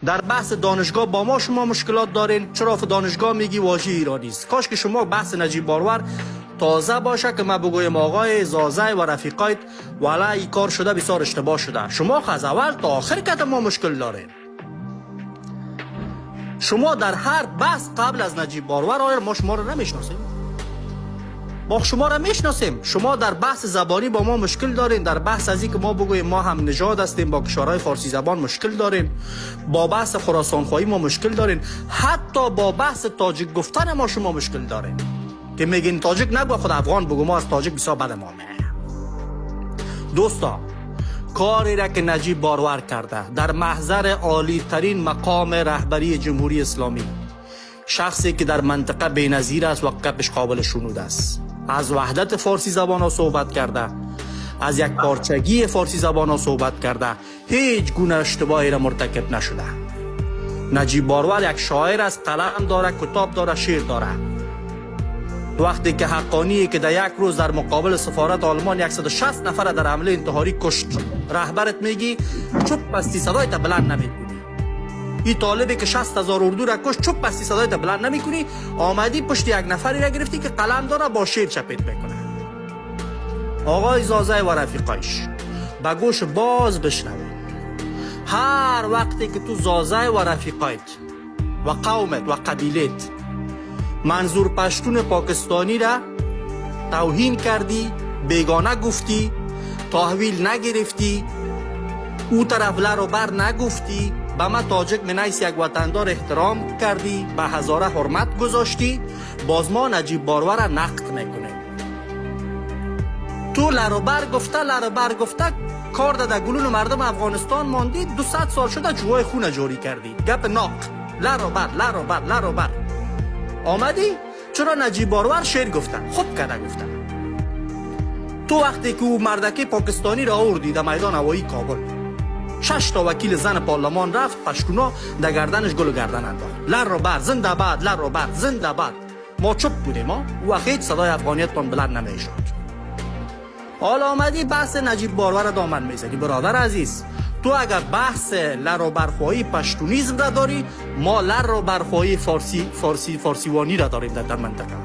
در بحث دانشگاه با ما شما مشکلات دارین. چرا دانشگاه میگی واژه ایرانی است؟ کاش که شما بحث نجیب بارور تازه باشه که ما بگویم آقای زازای و رفیقایت والا این کار شده بسیار اشتباه شده. شما از اول تا آخر که ما مشکل دارین. شما در هر بحث قبل از نجیب بارور آیا ما شما رو نمیشناسیم؟ ما شما را میشناسیم. شما در بحث زبانی با ما مشکل دارین. در بحث از این که ما بگویم ما هم نژاد هستیم با کشورهای فارسی زبان مشکل دارین. با بحث خراسان خواهی ما مشکل دارین. حتی با بحث تاجیک گفتن ما شما مشکل دارین که میگین تاجیک نگو خود افغان بگو، ما از تاجیک بسیار بد ما. دوستا، کاری را که نجیب بارور کرده در محضر عالی ترین مقام رهبری جمهوری اسلامی، شخصی که در منطقه بی‌نظیر است و قبش قابل شنود است، از وحدت فارسی زبان ها صحبت کرده، از یک پارچگی فارسی زبان ها صحبت کرده، هیچ گونه اشتباهی را مرتکب نشده. نجیب بارور یک شاعر است، قلم داره، کتاب داره، شعر داره. وقتی که حقانی که در یک روز در مقابل سفارت آلمان 160 نفر در حمله انتحاری کشت، رهبرت میگی چوب پستی صدایت بلند نمیکنی. این طالبی که 60,000 اردو را کشت چوب پستی صدایت بلند نمیکنی، آمدی پشت یک نفری را گرفتی که قلم داره با شعر چپیت میکنه. آقای زازای و رفیقایش با گوش باز بشنوید. هر وقتی که تو زازای و رفیقایت و قومت و قبیلت منظور پشتون پاکستانی را توهین کردی، بیگانه گفتی، تحویل نگرفتی، او طرف لر و بر نگفتی، به ما تاجک منیس یک وطندار احترام کردی، به هزاره حرمت گذاشتی، باز ما نجیب بارور را نقد میکنه. تو لر و بر گفته کار در گلون مردم افغانستان ماندی، 200 سال شده جوای خون جاری کردی. گپ ناق لر و بر آمدی چرا نجیب بارور شعر گفتن؟ خوب کرده گفتن. تو وقتی که او مردکی پاکستانی را آوردی در میدان هوایی کابل، 6 تا وکیل زن پارلمان رفت پشکونا در گردنش گل و گردن انداخت. لر و بر زنده باد، لر و بر زنده باد. ما چپ بودیم، ما و هیچ صدای افغانیتتان بلند نمیشد. حالا آمدی بحث نجیب بارور را دامن میزنی. برادر عزیز، تو اگر بحث لر و برخواهی پشتونیزم را داری، ما لر و برخواهی فارسیوانی را داریم در منطقه.